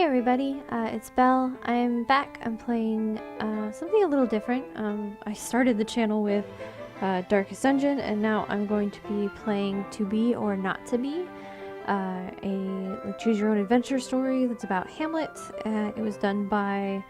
everybody, it's Belle. I'm back. I'm playing something a little different. I started the channel with Darkest Dungeon, and now I'm going to be playing To Be or Not to Be, a choose your own adventure story that's about Hamlet. It was done by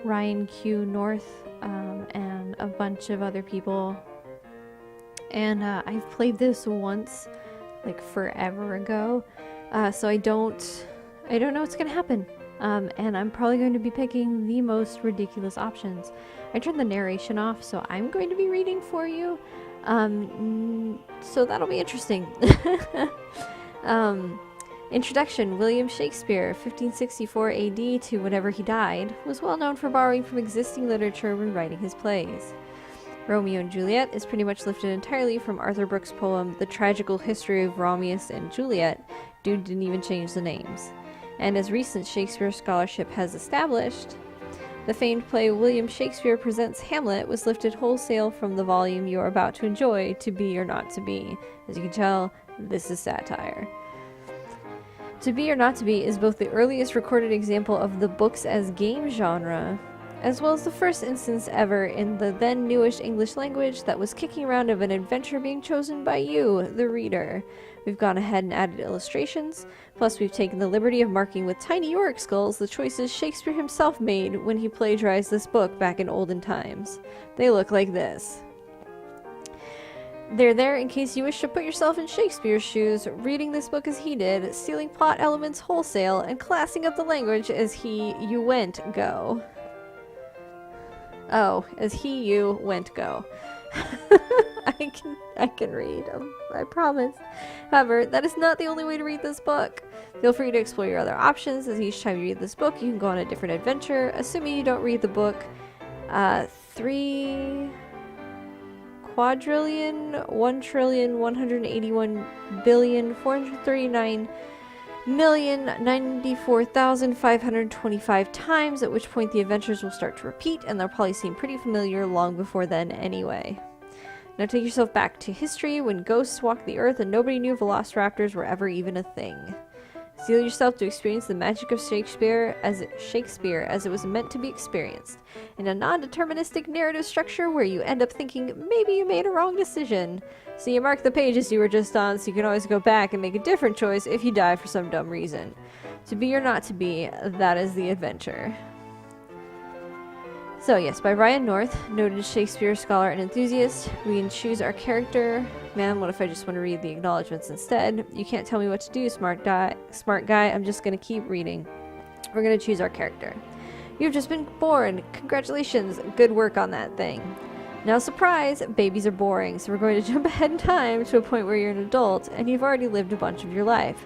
Ryan Q. North and a bunch of other people. And I've played this once, like forever ago, so I don't know what's gonna happen. And I'm probably going to be picking the most ridiculous options. I turned the narration off, so I'm going to be reading for you. So that'll be interesting. Introduction. William Shakespeare, 1564 AD to whenever he died, was well known for borrowing from existing literature when writing his plays. Romeo and Juliet is pretty much lifted entirely from Arthur Brooks' poem The Tragical History of Romeus and Juliet. Dude didn't even change the names. And as recent Shakespeare scholarship has established, the famed play William Shakespeare Presents Hamlet was lifted wholesale from the volume you are about to enjoy, To Be or Not to Be. As you can tell, this is satire. To Be or Not to Be is both the earliest recorded example of the books as game genre, as well as the first instance ever in the then newish English language that was kicking around of an adventure being chosen by you, the reader. We've gone ahead and added illustrations, plus we've taken the liberty of marking with tiny Yorick skulls the choices Shakespeare himself made when he plagiarized this book back in olden times. They look like this. They're there in case you wish to put yourself in Shakespeare's shoes, reading this book as he did, stealing plot elements wholesale, and classing up the language as you went go. Oh, as you went go. I can read, I promise. However, that is not the only way to read this book. Feel free to explore your other options, as each time you read this book, you can go on a different adventure, assuming you don't read the book 3 quadrillion, 1,181,439,094,525 times, at which point the adventures will start to repeat, and they'll probably seem pretty familiar long before then anyway. Now take yourself back to history when ghosts walked the earth and nobody knew velociraptors were ever even a thing. Steel yourself to experience the magic of Shakespeare as it was meant to be experienced, in a non-deterministic narrative structure where you end up thinking maybe you made a wrong decision. So you mark the pages you were just on, so you can always go back and make a different choice if you die for some dumb reason. To be or not to be, that is the adventure. So yes, by Ryan North, noted Shakespeare scholar and enthusiast, we can choose our character. Man, what if I just want to read the acknowledgements instead? You can't tell me what to do, smart guy. I'm just going to keep reading. We're going to choose our character. You've just been born. Congratulations. Good work on that thing. Now, surprise, babies are boring, so we're going to jump ahead in time to a point where you're an adult and you've already lived a bunch of your life.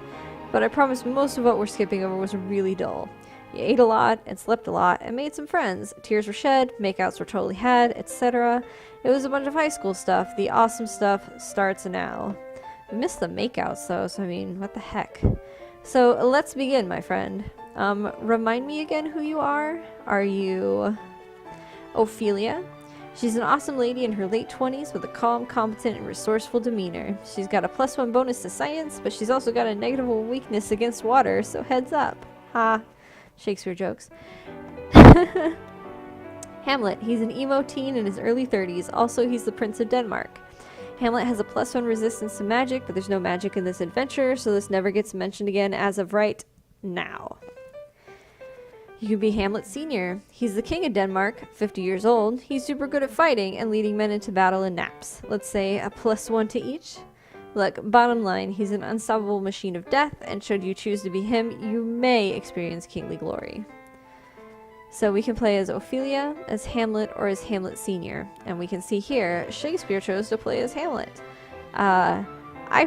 But I promise most of what we're skipping over was really dull. You ate a lot, and slept a lot, and made some friends. Tears were shed, makeouts were totally had, etc. It was a bunch of high school stuff. The awesome stuff starts now. I missed the makeouts, though, so I mean, what the heck? So, let's begin, my friend. Remind me again who you are. Are you Ophelia? She's an awesome lady in her late 20s with a calm, competent, and resourceful demeanor. She's got a +1 bonus to science, but she's also got a negative weakness against water, so heads up. Ha. Shakespeare jokes. Hamlet. He's an emo teen in his early 30s. Also, he's the Prince of Denmark. Hamlet has a +1 resistance to magic, but there's no magic in this adventure, so this never gets mentioned again as of right now. You could be Hamlet Sr. He's the king of Denmark, 50 years old. He's super good at fighting and leading men into battle in naps. Let's say a +1 to each. Look, bottom line, he's an unstoppable machine of death, and should you choose to be him, you may experience kingly glory. So we can play as Ophelia, as Hamlet, or as Hamlet Sr. And we can see here, Shakespeare chose to play as Hamlet. I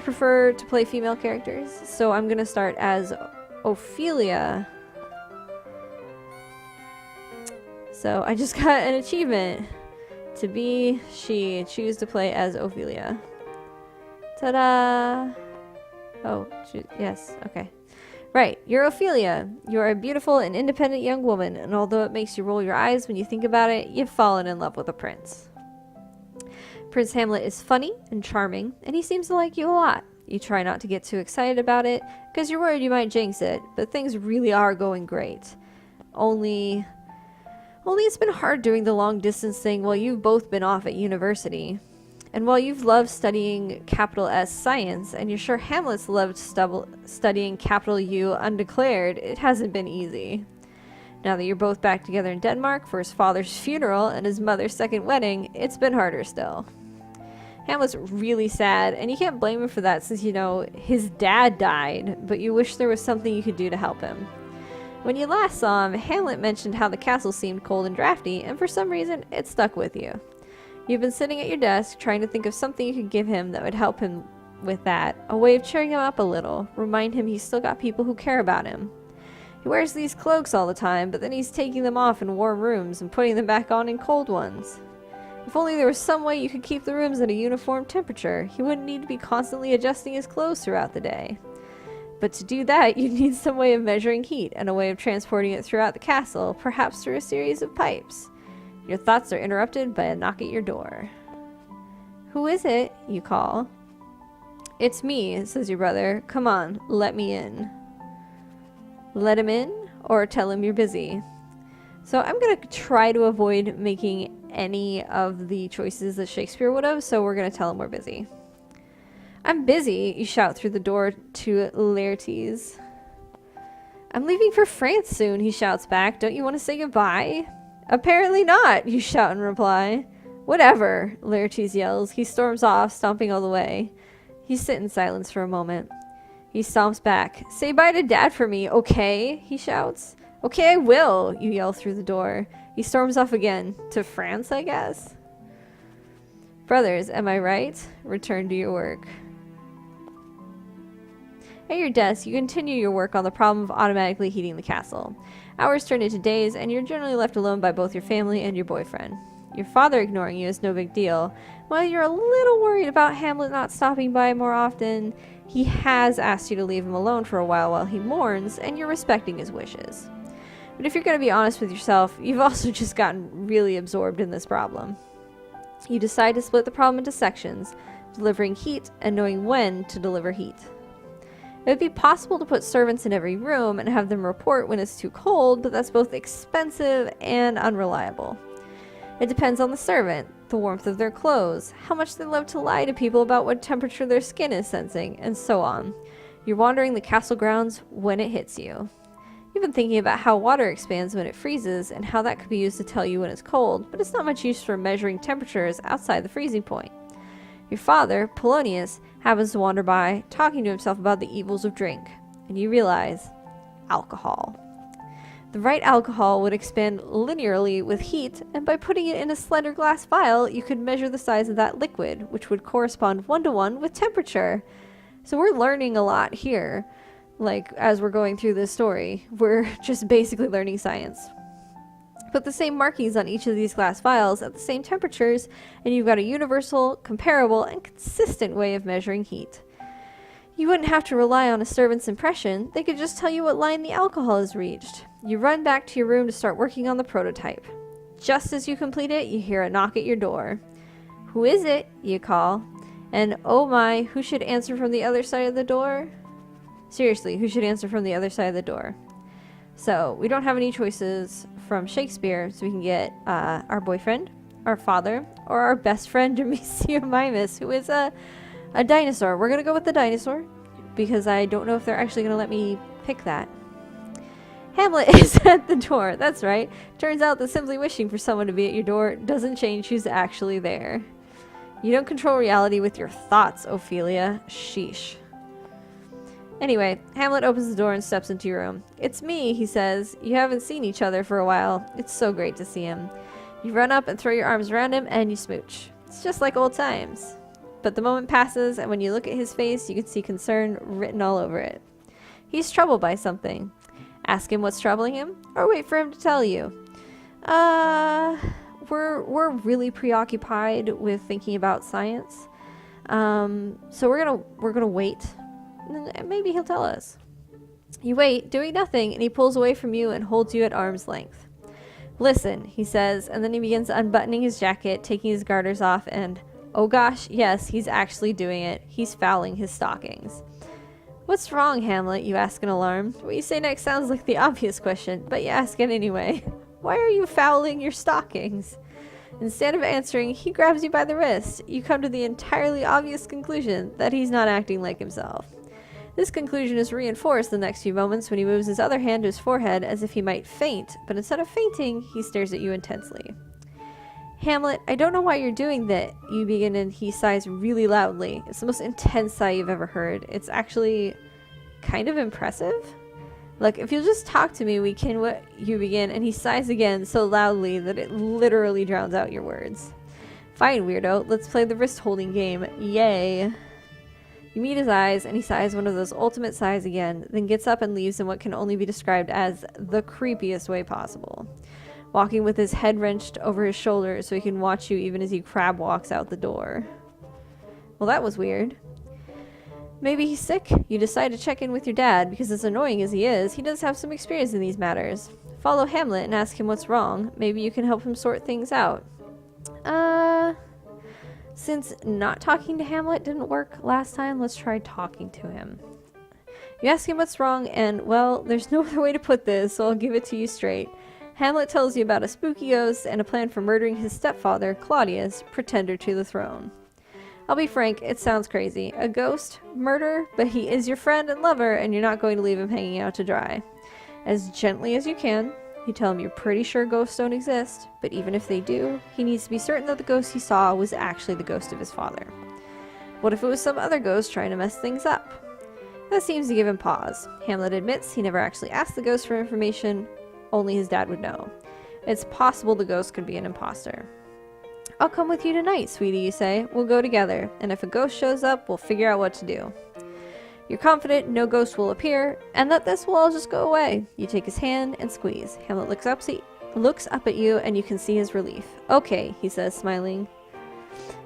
prefer to play female characters, so I'm going to start as Ophelia. So I just got an achievement. To be she, choose to play as Ophelia. Ta-da! Oh, yes, okay. Right, you're Ophelia. You're a beautiful and independent young woman, and although it makes you roll your eyes when you think about it, you've fallen in love with a prince. Prince Hamlet is funny and charming, and he seems to like you a lot. You try not to get too excited about it, because you're worried you might jinx it, but things really are going great. Only it's been hard doing the long distance thing while you've both been off at university. And while you've loved studying capital S science, and you're sure Hamlet's loved studying capital U undeclared, it hasn't been easy. Now that you're both back together in Denmark for his father's funeral and his mother's second wedding, it's been harder still. Hamlet's really sad, and you can't blame him for that since, you know, his dad died, but you wish there was something you could do to help him. When you last saw him, Hamlet mentioned how the castle seemed cold and drafty, and for some reason, it stuck with you. You've been sitting at your desk trying to think of something you could give him that would help him with that, a way of cheering him up a little, remind him he's still got people who care about him. He wears these cloaks all the time, but then he's taking them off in warm rooms and putting them back on in cold ones. If only there was some way you could keep the rooms at a uniform temperature, he wouldn't need to be constantly adjusting his clothes throughout the day. But to do that, you'd need some way of measuring heat and a way of transporting it throughout the castle, perhaps through a series of pipes. Your thoughts are interrupted by a knock at your door. "Who is it?" you call. "It's me," says your brother. "Come on, let me in." Let him in, or tell him you're busy. So I'm going to try to avoid making any of the choices that Shakespeare would have, so we're going to tell him we're busy. "I'm busy," you shout through the door to Laertes. "I'm leaving for France soon," he shouts back. "Don't you want to say goodbye?" "Apparently not," you shout in reply. "Whatever," Laertes yells. He storms off, stomping all the way. You sit in silence for a moment. He stomps back. "Say bye to Dad for me, okay?" he shouts. "Okay, I will," you yell through the door. He storms off again. "To France, I guess?" Brothers, am I right? Return to your work. At your desk, you continue your work on the problem of automatically heating the castle. Hours turn into days, and you're generally left alone by both your family and your boyfriend. Your father ignoring you is no big deal. While you're a little worried about Hamlet not stopping by more often, he has asked you to leave him alone for a while he mourns, and you're respecting his wishes. But if you're going to be honest with yourself, you've also just gotten really absorbed in this problem. You decide to split the problem into sections, delivering heat and knowing when to deliver heat. It would be possible to put servants in every room and have them report when it's too cold, but that's both expensive and unreliable. It depends on the servant, the warmth of their clothes, how much they love to lie to people about what temperature their skin is sensing, and so on. You're wandering the castle grounds when it hits you. You've been thinking about how water expands when it freezes and how that could be used to tell you when it's cold, but it's not much use for measuring temperatures outside the freezing point. Your father, Polonius, happens to wander by, talking to himself about the evils of drink, and you realize alcohol. The right alcohol would expand linearly with heat, and by putting it in a slender glass vial, you could measure the size of that liquid, which would correspond 1-to-1 with temperature. So we're learning a lot here. Like, as we're going through this story, we're just basically learning science. Put the same markings on each of these glass vials at the same temperatures, and you've got a universal, comparable, and consistent way of measuring heat. You wouldn't have to rely on a servant's impression. They could just tell you what line the alcohol has reached. You run back to your room to start working on the prototype. Just as you complete it, you hear a knock at your door. "Who is it?" you call. And oh my, who should answer from the other side of the door? Seriously, who should answer from the other side of the door? So, we don't have any choices from Shakespeare, so we can get our boyfriend, our father, or our best friend, Demetria Mimus, who is a dinosaur. We're going to go with the dinosaur, because I don't know if they're actually going to let me pick that. Hamlet is at the door. That's right. Turns out that simply wishing for someone to be at your door doesn't change who's actually there. You don't control reality with your thoughts, Ophelia. Sheesh. Anyway, Hamlet opens the door and steps into your room. "It's me," he says. You haven't seen each other for a while. It's so great to see him. You run up and throw your arms around him and you smooch. It's just like old times. But the moment passes, and when you look at his face, you can see concern written all over it. He's troubled by something. Ask him what's troubling him, or wait for him to tell you. We're really preoccupied with thinking about science. So we're gonna wait. And maybe he'll tell us. You wait, doing nothing, and he pulls away from you and holds you at arm's length. "Listen," he says, and then he begins unbuttoning his jacket, taking his garters off, and Oh gosh, yes, he's actually doing it. He's fouling his stockings. What's wrong, Hamlet? You ask in alarm. What you say next sounds like the obvious question, but you ask it anyway. Why are you fouling your stockings? Instead of answering, he grabs you by the wrist. You come to the entirely obvious conclusion that he's not acting like himself. This conclusion is reinforced the next few moments when he moves his other hand to his forehead as if he might faint, but instead of fainting, he stares at you intensely. Hamlet, I don't know why you're doing that. You begin and he sighs really loudly. It's the most intense sigh you've ever heard. It's actually kind of impressive. Look, if you'll just talk to me, we can. What you begin, and he sighs again so loudly that it literally drowns out your words. Fine, weirdo. Let's play the wrist-holding game. Yay. You meet his eyes, and he sighs one of those ultimate sighs again, then gets up and leaves in what can only be described as the creepiest way possible. Walking with his head wrenched over his shoulder so he can watch you even as he crab walks out the door. Well, that was weird. Maybe he's sick? You decide to check in with your dad, because as annoying as he is, he does have some experience in these matters. Follow Hamlet and ask him what's wrong. Maybe you can help him sort things out. Since not talking to Hamlet didn't work last time, let's try talking to him. You ask him what's wrong, and, well, there's no other way to put this, so I'll give it to you straight. Hamlet tells you about a spooky ghost and a plan for murdering his stepfather, Claudius, pretender to the throne. I'll be frank, it sounds crazy. A ghost? Murder? But he is your friend and lover, and you're not going to leave him hanging out to dry. As gently as you can, you tell him you're pretty sure ghosts don't exist, but even if they do, he needs to be certain that the ghost he saw was actually the ghost of his father. What if it was some other ghost trying to mess things up? That seems to give him pause. Hamlet admits he never actually asked the ghost for information, only his dad would know. It's possible the ghost could be an imposter. I'll come with you tonight, sweetie, you say. We'll go together, and if a ghost shows up, we'll figure out what to do. You're confident no ghost will appear, and that this will all just go away. You take his hand and squeeze. Hamlet looks up at you, and you can see his relief. Okay, he says, smiling.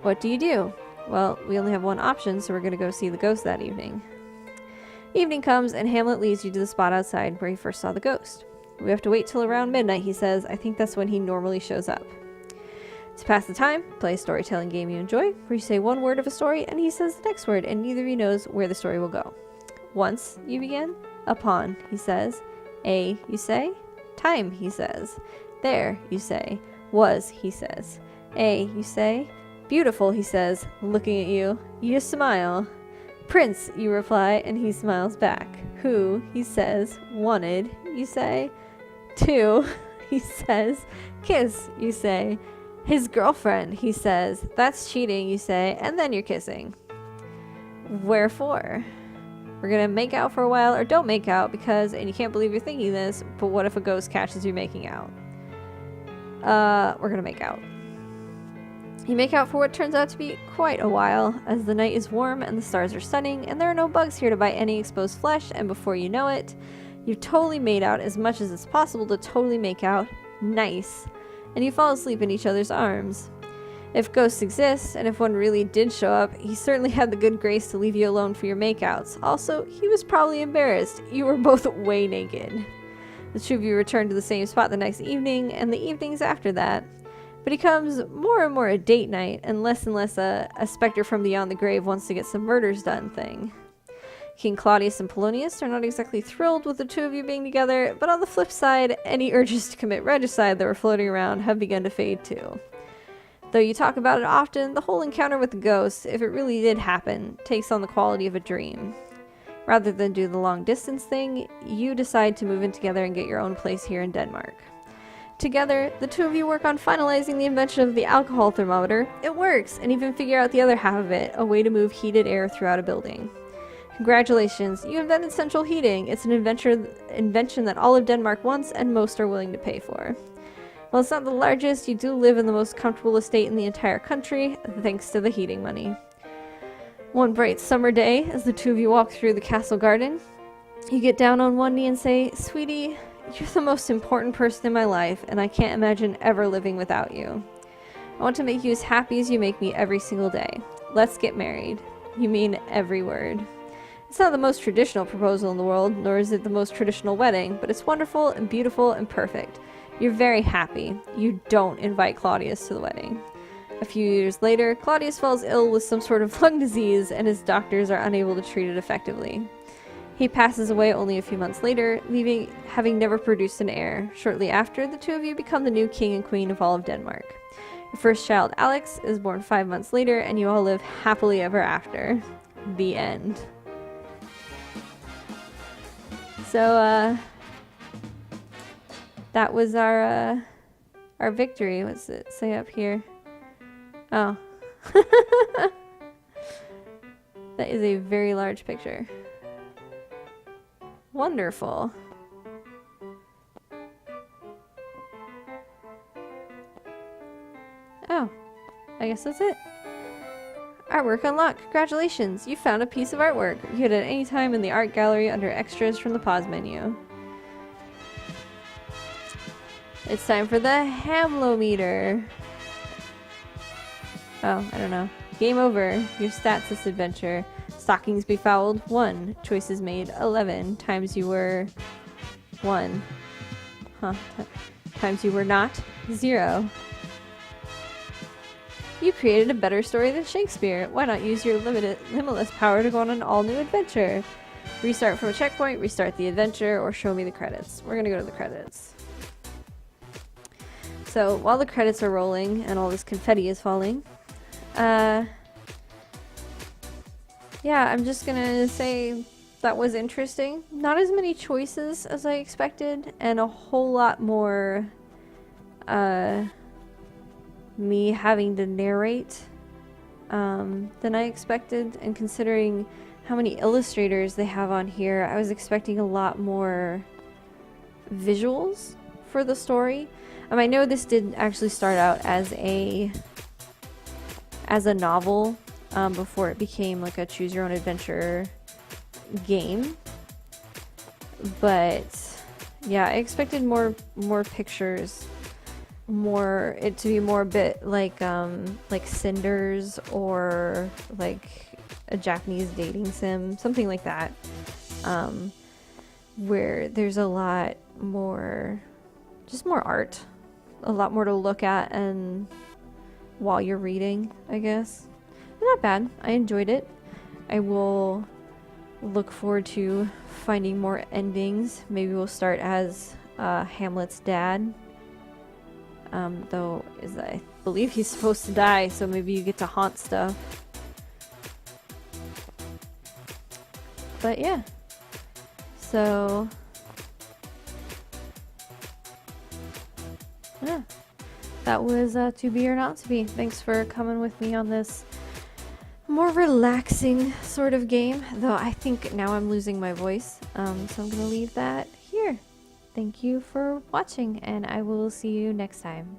What do you do? Well, we only have one option, so we're going to go see the ghost that evening. Evening comes, and Hamlet leads you to the spot outside where he first saw the ghost. We have to wait till around midnight, he says. I think that's when he normally shows up. To pass the time, play a storytelling game you enjoy, where you say one word of a story, and he says the next word, and neither of you knows where the story will go. Once, you begin. Upon, he says. A, you say. Time, he says. There, you say. Was, he says. A, you say. Beautiful, he says, looking at you. You smile. Prince, you reply, and he smiles back. Who, he says. Wanted, you say. To, he says. Kiss, you say. His girlfriend, he says. That's cheating, you say, and then you're kissing. Wherefore? We're gonna make out for a while, or don't make out, because, and you can't believe you're thinking this, but what if a ghost catches you making out? We're gonna make out. You make out for what turns out to be quite a while, as the night is warm and the stars are stunning, and there are no bugs here to bite any exposed flesh, and before you know it, you've totally made out as much as it's possible to totally make out. Nice. And you fall asleep in each other's arms. If ghosts exist, and if one really did show up, he certainly had the good grace to leave you alone for your makeouts. Also, he was probably embarrassed. You were both way naked. The two of you return to the same spot the next evening, and the evenings after that. But he becomes more and more a date night, and less a specter from beyond the grave wants to get some murders done thing. King Claudius and Polonius are not exactly thrilled with the two of you being together, but on the flip side, any urges to commit regicide that were floating around have begun to fade too. Though you talk about it often, the whole encounter with the ghost, if it really did happen, takes on the quality of a dream. Rather than do the long distance thing, you decide to move in together and get your own place here in Denmark. Together, the two of you work on finalizing the invention of the alcohol thermometer. It works, and even figure out the other half of it, a way to move heated air throughout a building. Congratulations, you invented central heating. It's an invention that all of Denmark wants and most are willing to pay for. While it's not the largest, you do live in the most comfortable estate in the entire country, thanks to the heating money. One bright summer day, as the two of you walk through the castle garden, you get down on one knee and say, "Sweetie, you're the most important person in my life, and I can't imagine ever living without you. I want to make you as happy as you make me every single day. Let's get married." You mean every word. It's not the most traditional proposal in the world, nor is it the most traditional wedding, but it's wonderful and beautiful and perfect. You're very happy. You don't invite Claudius to the wedding. A few years later, Claudius falls ill with some sort of lung disease, and his doctors are unable to treat it effectively. He passes away only a few months later, having never produced an heir. Shortly after, the two of you become the new king and queen of all of Denmark. Your first child, Alex, is born 5 months later, and you all live happily ever after. The end. So, that was our victory. What's it say up here? Oh. That is a very large picture. Wonderful. Oh, I guess that's it. Artwork unlocked. Congratulations, you found a piece of artwork. View it at any time in the art gallery under extras from the pause menu. It's time for the Hamlometer. Oh, I don't know. Game over. Your stats this adventure. Stockings befouled, 1. Choices made, 11. Times you were 1. Huh. Times you were not, 0. You created a better story than Shakespeare. Why not use your limitless power to go on an all-new adventure? Restart from a checkpoint, restart the adventure, or show me the credits. We're gonna go to the credits. So, while the credits are rolling and all this confetti is falling, yeah, I'm just gonna say that was interesting. Not as many choices as I expected, and a whole lot more, me having to narrate, than I expected. And considering how many illustrators they have on here, I was expecting a lot more visuals for the story. I know this did actually start out as a novel, before it became like a choose your own adventure game. But yeah, I expected more pictures, it to be more a bit like Cinders, or like a Japanese dating sim, something like that, where there's a lot more, just more art, a lot more to look at and while you're reading, I guess. Not bad. I enjoyed it. I will look forward to finding more endings. Maybe we'll start as Hamlet's dad. Though I believe he's supposed to die, so maybe you get to haunt stuff. But yeah. So yeah. That was To Be or Not to Be. Thanks for coming with me on this more relaxing sort of game, though I think now I'm losing my voice, so I'm gonna leave that here. Thank you for watching, and I will see you next time.